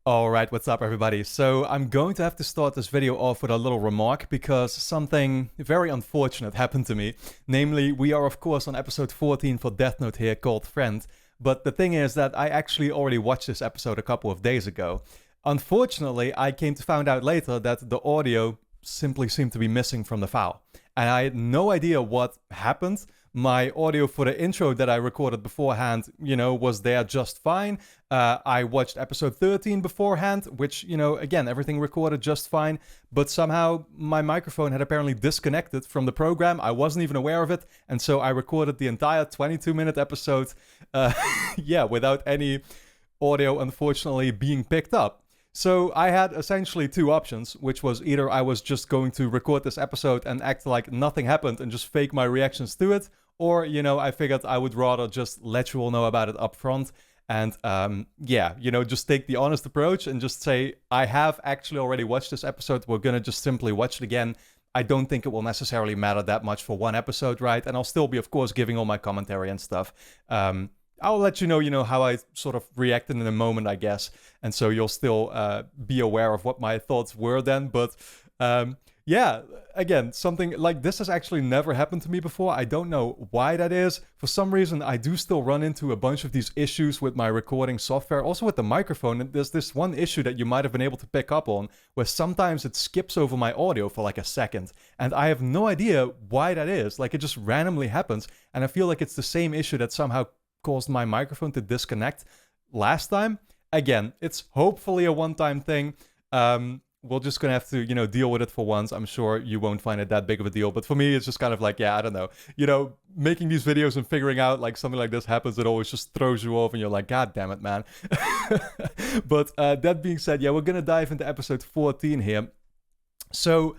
Alright, what's up everybody? So I'm going to have to start this video off with a little remark because something very unfortunate happened to me. Namely, we are of course on episode 14 for Death Note here called Friend, but the thing is that I actually already watched this episode a couple of days ago. Unfortunately, I came to find out later that the audio simply seemed to be missing from the file. And I had no idea what happened. My audio for the intro that I recorded beforehand, was there just fine. I watched episode 13 beforehand, which, again, everything recorded just fine. But somehow my microphone had apparently disconnected from the program. I wasn't even aware of it. And so I recorded the entire 22-minute episode, without any audio, unfortunately, being picked up. So I had essentially two options, which was either I was just going to record this episode and act like nothing happened and just fake my reactions to it, or, I figured I would rather just let you all know about it up front and, just take the honest approach and just say, I have actually already watched this episode. We're going to just simply watch it again. I don't think it will necessarily matter that much for one episode, right? And I'll still be, of course, giving all my commentary and stuff. I'll let you know, how I sort of reacted in a moment, I guess. And so you'll still be aware of what my thoughts were then. But again, something like this has actually never happened to me before. I don't know why that is. For some reason, I do still run into a bunch of these issues with my recording software. Also with the microphone, there's this one issue that you might have been able to pick up on, where sometimes it skips over my audio for like a second. And I have no idea why that is. Like, it just randomly happens. And I feel like it's the same issue that somehow caused my microphone to disconnect last time. Again, it's hopefully a one-time thing. We're just gonna have to, deal with it for once. I'm sure you won't find it that big of a deal, but for me, it's just kind of like, I don't know. Making these videos and figuring out like something like this happens, it always just throws you off, and you're like, God damn it, man. But that being said, we're gonna dive into episode 14 here. So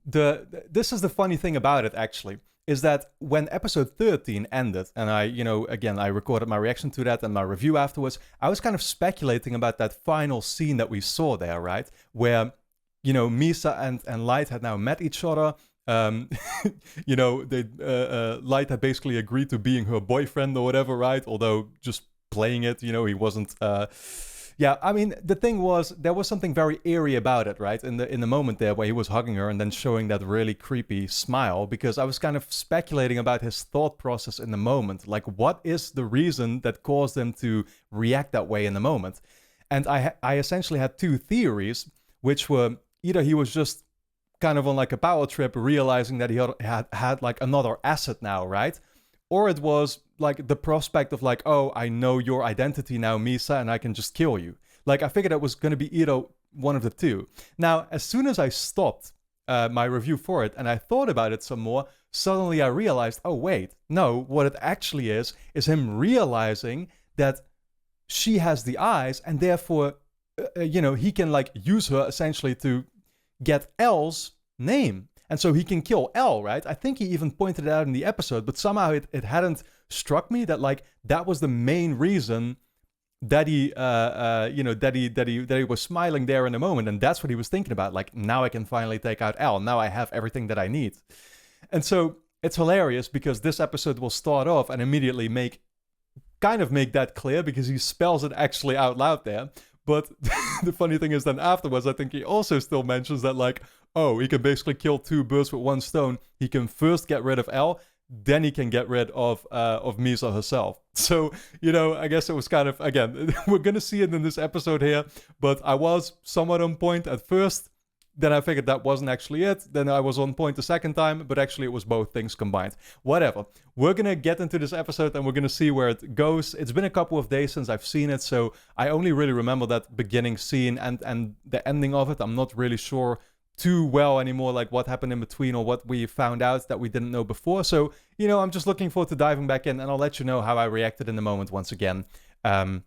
this is the funny thing about it, actually, is that when episode 13 ended, and I recorded my reaction to that and my review afterwards, I was kind of speculating about that final scene that we saw there, right? Where, Misa and Light had now met each other. Light had basically agreed to being her boyfriend or whatever, right? Although just playing it, he wasn't... the thing was, there was something very eerie about it, right? In the moment there where he was hugging her and then showing that really creepy smile, because I was kind of speculating about his thought process in the moment. Like, what is the reason that caused him to react that way in the moment? And I essentially had two theories, which were either he was just kind of on like a power trip, realizing that he had like another asset now, right? Or it was like the prospect of like, oh, I know your identity now, Misa, and I can just kill you. Like, I figured it was going to be either one of the two. Now, as soon as I stopped my review for it and I thought about it some more, suddenly I realized, oh, wait, no, what it actually is him realizing that she has the eyes, and therefore, he can like use her essentially to get L's name. And so he can kill L, right? I think he even pointed it out in the episode, but somehow it hadn't struck me that like that was the main reason that he was smiling there in the moment, and that's what he was thinking about. Like, now I can finally take out L. Now I have everything that I need. And so it's hilarious because this episode will start off and immediately make that clear, because he spells it actually out loud there. But the funny thing is then afterwards, I think he also still mentions that like, oh, he can basically kill two birds with one stone. He can first get rid of L, then he can get rid of Misa herself. So, I guess it was kind of, again, we're going to see it in this episode here, but I was somewhat on point at first. Then I figured that wasn't actually it. Then I was on point the second time, but actually it was both things combined. Whatever. We're going to get into this episode and we're going to see where it goes. It's been a couple of days since I've seen it, so I only really remember that beginning scene and the ending of it. I'm not really sure too well anymore, like what happened in between or what we found out that we didn't know before. So, I'm just looking forward to diving back in, and I'll let you know how I reacted in the moment once again. When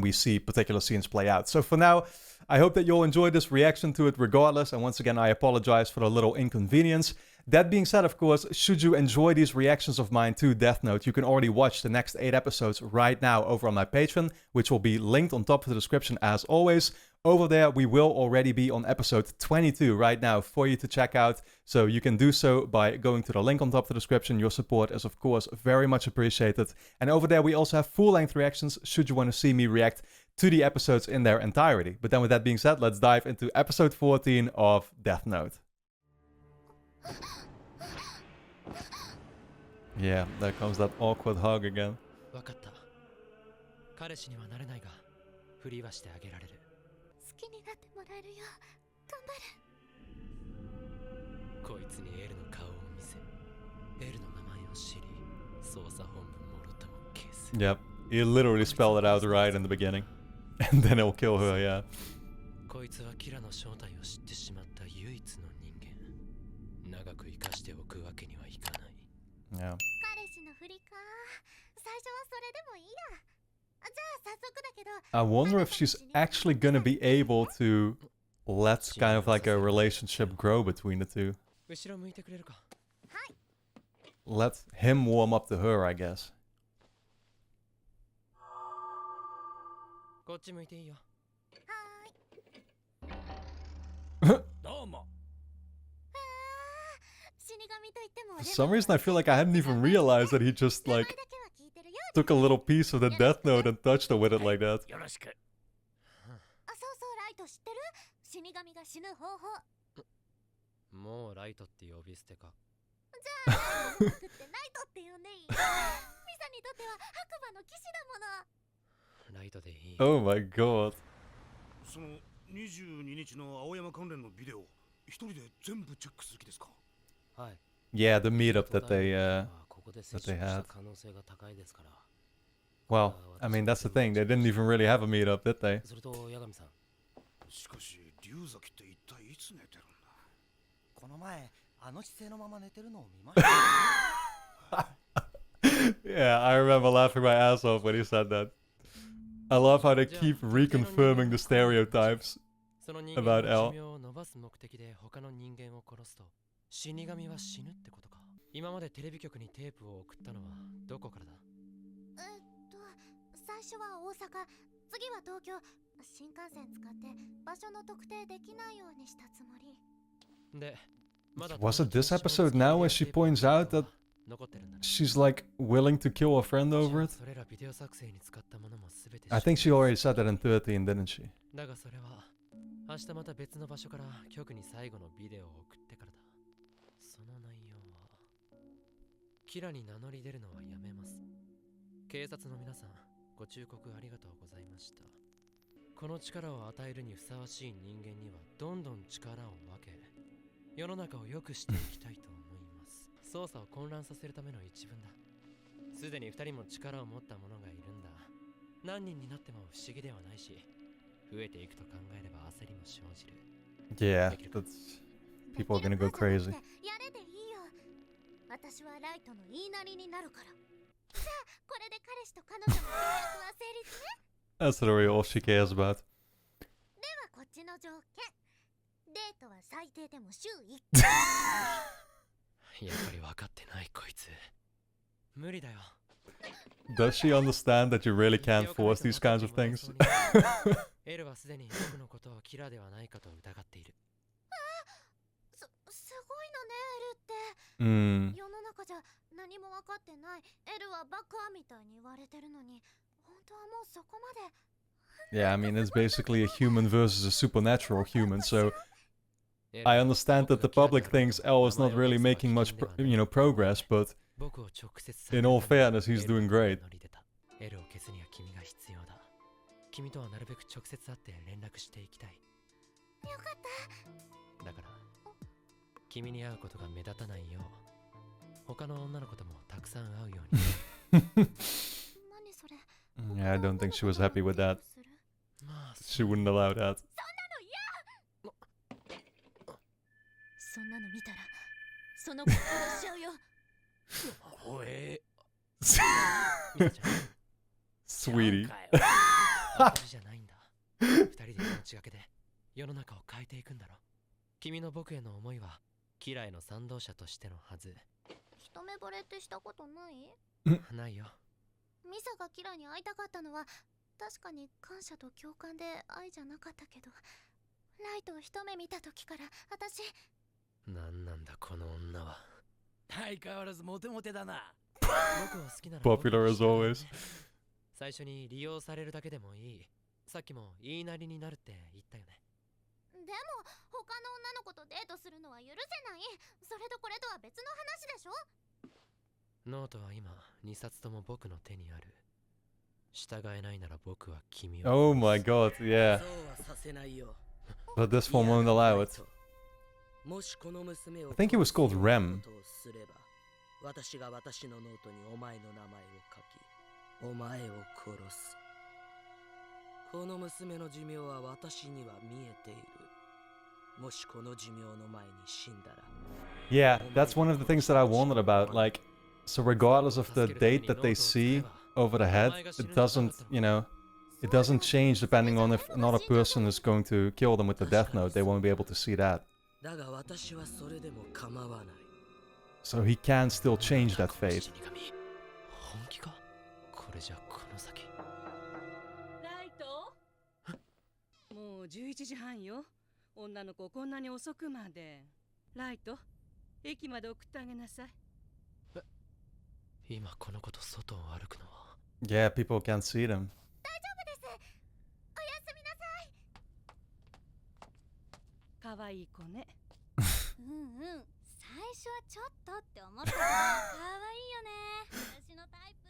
we see particular scenes play out. So for now, I hope that you'll enjoy this reaction to it regardless, and once again, I apologize for the little inconvenience. That being said, of course, should you enjoy these reactions of mine to Death Note, you can already watch the next 8 episodes right now over on my Patreon, which will be linked on top of the description as always. Over there, we will already be on episode 22 right now for you to check out. So you can do so by going to the link on top of the description. Your support is, of course, very much appreciated. And over there, we also have full-length reactions should you want to see me react to the episodes in their entirety. But then with that being said, let's dive into episode 14 of Death Note. Yeah, there comes that awkward hug again. わかった。彼氏にはなれないが、ふりはしてあげられる。好きになってもらえるよ。頑張る。こいつにエルの顔を見せ、エルの名前を知り、捜査本部もろとも消す。Yep, he literally spelled it out right in the beginning. And then he'll kill her, yeah. こいつはキラの正体を知ってしまった唯一の人間。長く生かしておくわけにはいかない。Yeah. 彼氏のふりか。最初はそれでもいいや。じゃあ早速だけど。I wonder if she's actually gonna be able to let kind of like a relationship grow between the two. 後ろ向いてくれるか。はい。Let him warm up to her, I guess. こっち向いていいよ。はーい。どうも。For some reason, I feel like I hadn't even realized that he just like took a little piece of the Death Note and touched her with it like that. よろしく。あ、そうそう、ライト知ってる？死神が死ぬ方法。もうライトって呼び捨てか。じゃあ、ライトってライトって呼んでいい？ミサにとっては白馬の騎士だもの。ライトでいい。Oh my god. その22日の青山関連のビデオ、一人で全部チェックする気ですか？はい。Yeah, the meetup that they had. Well, I mean that's the thing. They didn't even really have a meetup, did they? それとヤガミさん。しかし龍崎って一体いつ寝てるんだ？この前あの姿勢のまま寝てるのを見ました。Yeah, I remember laughing my ass off when he said that. I love how they keep reconfirming the stereotypes about L. 死神は死ぬってことか。今までテレビ局にテープを送ったのはどこからだ？最初は大阪、次は東京。新幹線使って場所の特定できないようにしたつもり。で、まだ Was it this episode now where she points out that she's like willing to kill a friend over it? I think she already said that in 13, didn't she? だがそれは明日また別の場所から局に最後のビデオを送ってからだ。その内容はキラに名乗り出るのはやめます。警察の皆さん、ご忠告ありがとうございました。この力を与えるにふさわしい人間にはどんどん力を分け、世の中を良くしていきたいと思います。捜査を混乱させるための一文だ。すでに2人も力を持った者がいるんだ。何人になっても不思議ではないし、増えていくと考えれば焦りも生じる。Yeah, that's... people are gonna go crazy. やれでいいよ。私はライトの言いなりになるから。じゃあ、これで彼氏と彼女の契約は成立ね。That's literally all she cares about. ではこっちの条件。デートは最低でも週1回。やっぱり分かってないこいつ。無理だよ。Does she understand that you really can't force these kinds of things? エルはすでに僕のことをキラーではないかと疑っている。すごいのね、エルって。Mm. 世の中じゃ何も分かってないエルはバカみたいに言われてるのに、本当はもうそこまで。Yeah, I mean, it's basically a human versus a supernatural human, so I understand that the public thinks L is not really making much, progress, but in all fairness, he's doing great. エルを消すには君が必要だ。君とはなるべく直接会って連絡していきたい。よかった。だから、君に会うことが目立たないよう、他の女の子ともたくさん会うように。何それ。Yeah, I don't think she was happy with that. She wouldn't allow that. そんなの見たら、その子殺しちゃうよ。怖え。Sweetie. じゃないんだ。二人で命がけで世の中を変えていくんだろ。君の僕への思いはキラへの賛同者としてのはず。一目惚れってしたことない？ないよ。ミサがキラに会いたかったのは確かに感謝と共感で愛じゃなかったけど、ライトを一目見た時から私。なんなんだこの女は。相変わらずモテモテだな。僕を好きなら Popular as always. 最初に利用されるだけでもいい。さっきも言いなりになるって言ったよね。でも他の女の子とデートするのは許せない。それとこれとは別の話でしょ。ノートは今2冊とも僕の手にある。従えないなら僕は君を。 Oh my god, yeah. そうはさせないよ。 But this one won't allow it. もしこの娘を I think it was called Rem. 殺すようなことをすれば、私が私のノートにお前の名前を書き、お前を殺す。この娘の寿命は私には見えている。もしこの寿命の前に死んだら。 Yeah, that's one of the things that I wondered about. Like, so regardless of the date that they see over the head, it doesn't, you know, it doesn't change depending on if another person is going to kill them with the death note. They won't be able to see that. だが私はそれでも構わない。 So he can still change that fate. 本気か。これじゃこの先。ライト、もう11時半よ。女の子こんなに遅くまで。ライト、駅まで送ってあげなさい。今この子と外を歩くのは。 Yeah, people can't see them. 大丈夫です。おやすみなさい。可愛い子ね。最初はちょっとって思ったけど可愛いよね。私のタイプ。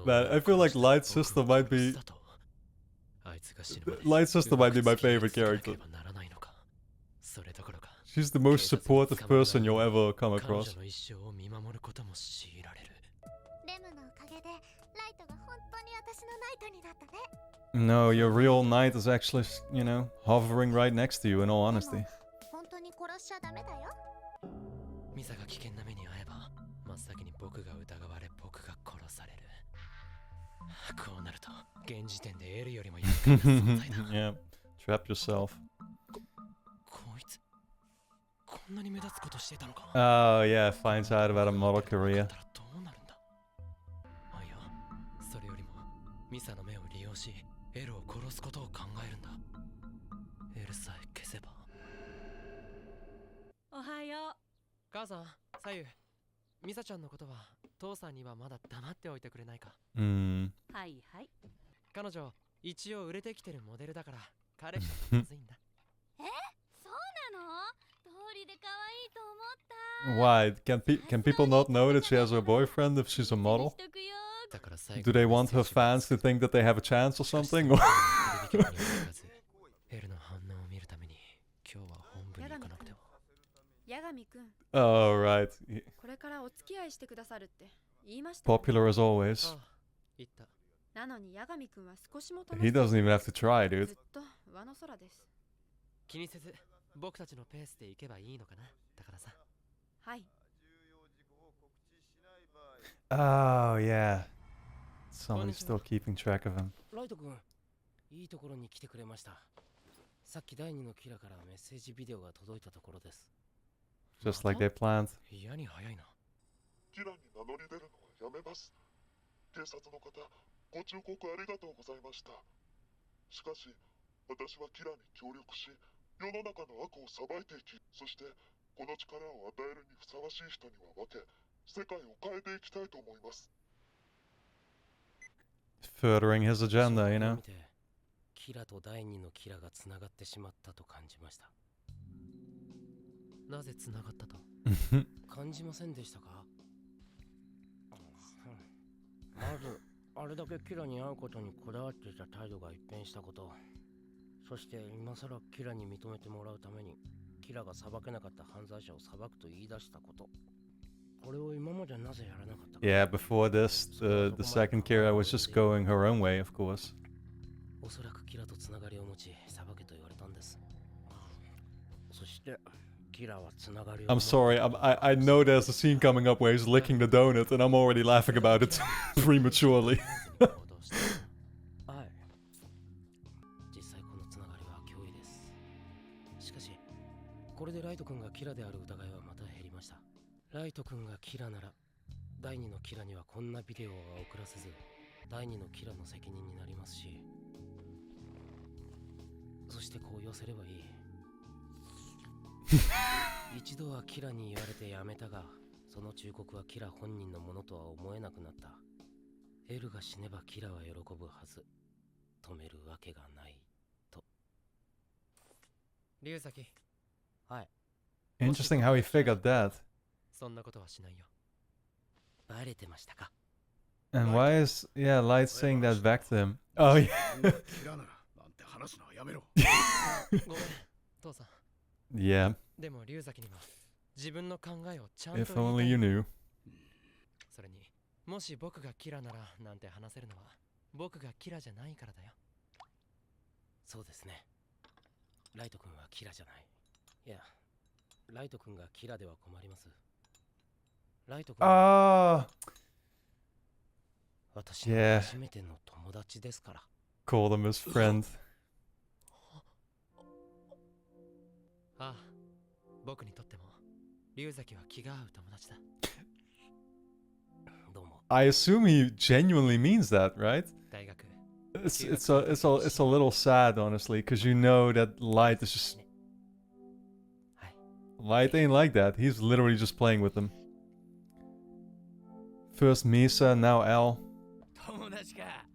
Man, I feel like Light Sister might be... Light Sister might be my favorite character. She's the most supportive person you'll ever come across. レムのおかげでライトが本当に私のナイトになったね。 No, your real knight is actually, you know, hovering right next to you, in all honesty. 本当に殺しちゃダメだよ。ミサが危険な目に遭えば真っ先に僕が疑われ僕が殺される。こうなると現時点でエルよりも厄介な存在だ。Yeah, trap yourself. こいつこんなに目立つことしてたのか。 Oh yeah, finds out about a model career. どうなるんだ。あ、いや、それよりもミサの目を利用しエルを殺すことを考えるんだ。エルさえ消せば。おはよう。母さん、左右。ミサちゃんのことは父さんにはまだ黙っておいてくれないか。はいはい。彼女一応売れてきてるモデルだから彼氏はまずいんだ。そうなの？通りで可愛いと思った。 Why? Can people not know that she has a boyfriend if she's a model? だから最後 Do they want her fans to think that they have a chance or something? エルの反応を見るために今日は本部に行かなくては。八神くん、 Oh, right. これからお付き合いしてくださるって言いましたよね。 Popular as always. ああ、言った。なのに八神くんは少しも楽 He しそう doesn't even have to try, ず dude. っと上の空です。気にせず僕たちのペースで行けばいいのかな。だからさ。はい。 Oh, yeah. Somebody's still keeping track of him. ライト君、いいところに来てくれました。さっき第二のキラからメッセージビデオが届いたところです。 Just like they planned. 嫌に早いな。キラに名乗り出るのはやめます。警察の方、ご忠告ありがとうございました。しかし、私はキラに協力し、世の中の悪を裁いていき、そしてこの力を与えるにふさわしい人には分け、世界を変えていきたいと思います。 Furthering his agenda, you know? キラと第二のキラがつながってしまったと感じました。なぜつながったと。感じませんでしたか？まず、あれだけキラに会うことにこだわっていた態度が一変したこと。そして今さらキラに認めてもらうためにキラが裁けなかった犯罪者を裁くと言い出したこと。これを今までなぜやらなかったか。 Yeah, before this, the second Kira was just going her own way, of course. おそらくキラとつながりを持ち裁けと言われたんです。そしてキラはつながりを I'm sorry, I know there's a scene coming up where he's licking the donut, and I'm already laughing about it prematurely. はい。実際このつながりは脅威です。しかし、これでライト君がキラである疑いはまた減りました。ライト君がキラなら、第二のキラにはこんなビデオは送らせず、第二のキラの責任になりますし、そしてこう寄せればいい。一度はキラに言われてやめたが、その忠告はキラ本人のものとは思えなくなった。エルが死ねばキラは喜ぶはず。止めるわけがないと。龍崎、はい。 Interesting how he figured that. そんなことはしないよ。バレてましたか。 And why is, yeah, Light saying that back to him? Oh, yeah. キラならなんて話すのはやめろ。ごめん、父さん。 Yeah, でも龍崎には自分の考えをちゃんと if 言い only たい you knew. それに、もし僕がキラならなんて話せるのは僕がキラじゃないからだよ。そうですね。ライト君はキラじゃない。いや、ライト君がキラでは困ります。ライト君は Ah, 私の Yeah. 初めての友達ですから。 called him his friend. ああ、僕にとっても龍崎は気が合う友達だ。どうも。 I assume he genuinely means that, right? 大学、 It's a little sad, honestly, because you know that Light is just はい。 Light ain't like that. He's literally just playing with them. First Misa, now L. 友達か。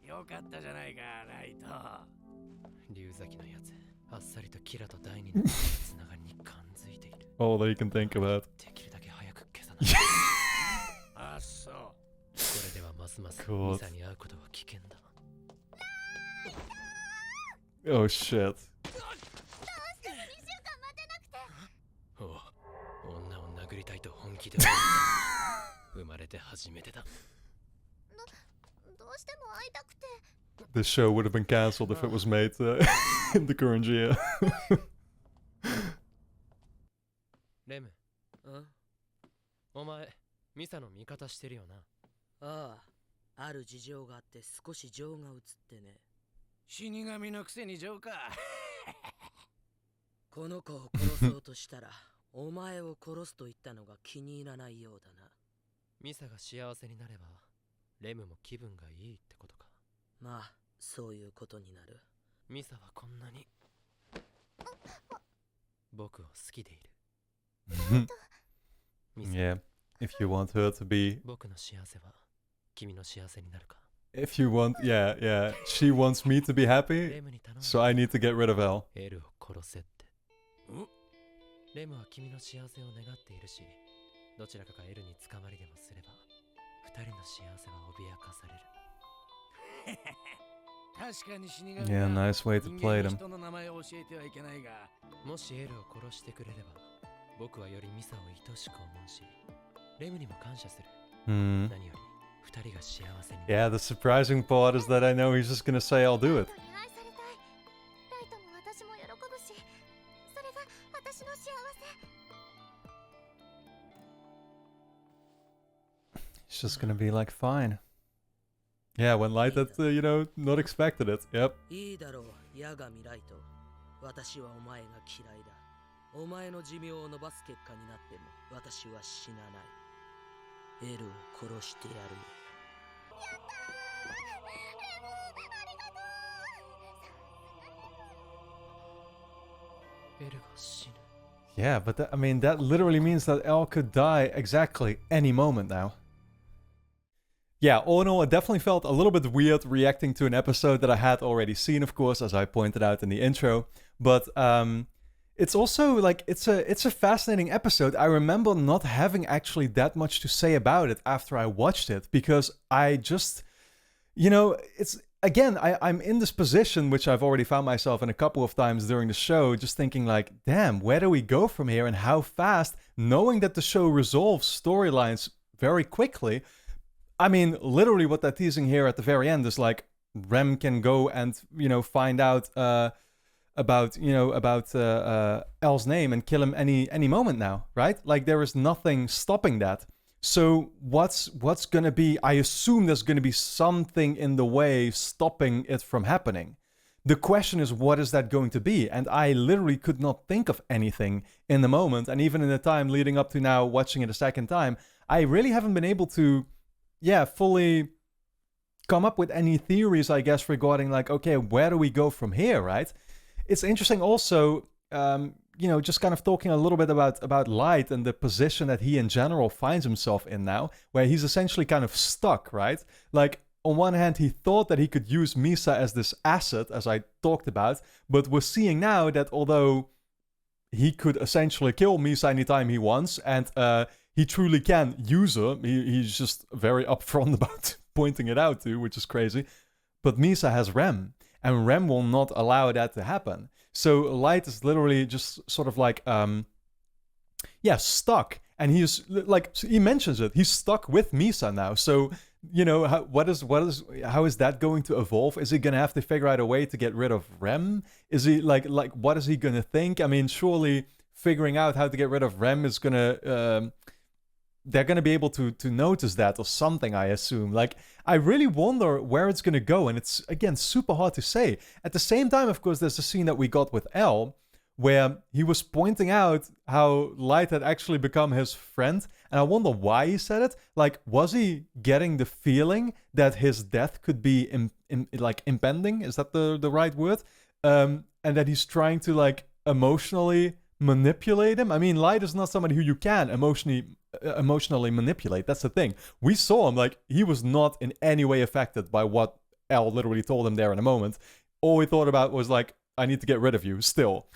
よかったじゃないか、ライト。龍崎のやつ、あっさりとキラと第二のつながりに感づいている。 All that you can think about. できるだけ早く消さない。あ、そう。これではますます God. ミサに会うことは危険だ。 Oh shit. おう、女を殴りたいと本気で思った生まれて初めてだ。どうしても会いたくて。 This show would have been cancelled if it was made in the current year. レム、お前、ミサの味方してるよな。ああ、ある事情があって少し情が移ってね。死神のくせに情か。この子を殺そうとしたらお前を殺すと言ったのが気に入らないようだな。ミサが幸せになれば、レムも気分がいいってことか。まあそういうことになる。ミサはこんなに僕を好きでいる。ミサ、 Yeah, if you want her to be, 僕の幸せは君の幸せになるか。 if you want, yeah, she wants me to be レ happy, ムに頼ん so I need to get rid of L. エルを殺せって。レムは君の幸せを願っているし、どちらかがエルに捕まりでもすれば、二人の幸せは脅かされる。確かに死神 Yeah, nice way to 人 play 間に them. 人の名前を教えてはいけないが、もしエルを殺してくれれば、僕はよりミサを愛しく思うし、レムにも感謝する。 Hmm. 何より、二人が幸せになる。 Yeah, the surprising part is that I know he's just gonna say I'll do it. ライトに愛されたい。ライトも私も喜ぶし、それが私の幸せ。 It's just gonna be like fine. Yeah, when Light had, not expected it. Yep. いいだろう、ヤガミライト。私はお前が嫌いだ。お前の寿命を伸ばす結果になっても私は死なない。エルを殺してやるよ。エルが死ぬ。 Yeah, but I mean, that literally means that L could die exactly any moment now. Yeah, all in all, it definitely felt a little bit weird reacting to an episode that I had already seen, of course, as I pointed out in the intro. But it's also like it's a fascinating episode. I remember not having actually that much to say about it after I watched it because I just, it's again, I'm in this position which I've already found myself in a couple of times during the show, just thinking like, damn, where do we go from here and how fast? Knowing that the show resolves storylines very quickly. I mean, literally what they're teasing here at the very end is like Rem can go and, find out about El's name and kill him any moment now, right? Like there is nothing stopping that. So what's gonna be? I assume there's gonna be something in the way stopping it from happening. The question is, what is that going to be? And I literally could not think of anything in the moment, and even in the time leading up to now watching it a second time, I really haven't been able to fully come up with any theories, I guess, regarding like, okay, where do we go from here, right? It's interesting also, just kind of talking a little bit about Light and the position that he in general finds himself in now, where he's essentially kind of stuck, right? Like, on one hand, he thought that he could use Misa as this asset, as I talked about, but we're seeing now that although he could essentially kill Misa anytime he wants, and he truly can use her, he's just very upfront about pointing it out too, which is crazy. But Misa has Rem, and Rem will not allow that to happen. So Light is literally just sort of like, stuck. And he's like, he mentions it. He's stuck with Misa now. So, you know, how is that going to evolve? Is he gonna have to figure out a way to get rid of Rem? Is he like what is he gonna think? I mean, surely figuring out how to get rid of Rem is gonna they're gonna be able to notice that or something, I assume. Like, I really wonder where it's gonna go, and it's again super hard to say. At the same time, of course, there's the scene that we got with Elle, where he was pointing out how Light had actually become his friend, and I wonder why he said it. Like, was he getting the feeling that his death could be impending? Is that the right word? And that he's trying to like emotionally manipulate him. I mean, Light is not somebody who you can emotionally manipulate. That's the thing. We saw him, like, he was not in any way affected by what Elle literally told him there in a moment. All he thought about was like, I need to get rid of you still.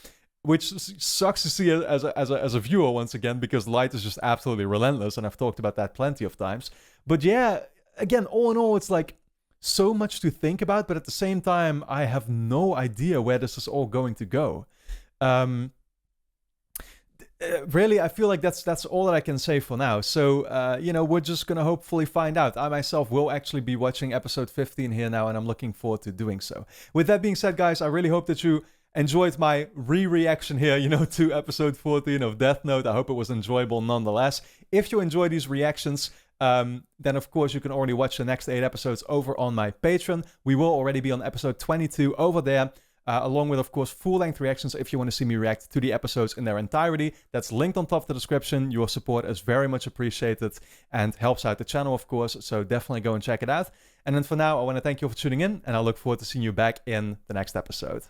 Which sucks to see as a viewer once again, because Light is just absolutely relentless, and I've talked about that plenty of times. But yeah, again, all in all, it's like so much to think about, but at the same time, I have no idea where this is all going to go. Really, I feel like that's all that I can say for now. So, you know, we're just going to hopefully find out. I myself will actually be watching episode 15 here now, and I'm looking forward to doing so. With that being said, guys, I really hope that you enjoyed my re-reaction here, you know, to episode 14 of Death Note. I hope it was enjoyable nonetheless. If you enjoy these reactions, then of course you can already watch the next 8 episodes over on my Patreon. We will already be on episode 22 over there. Along with, of course, full-length reactions if you want to see me react to the episodes in their entirety. That's linked on top of the description. Your support is very much appreciated and helps out the channel, of course, so definitely go and check it out. And then for now, I want to thank you for tuning in, and I look forward to seeing you back in the next episode.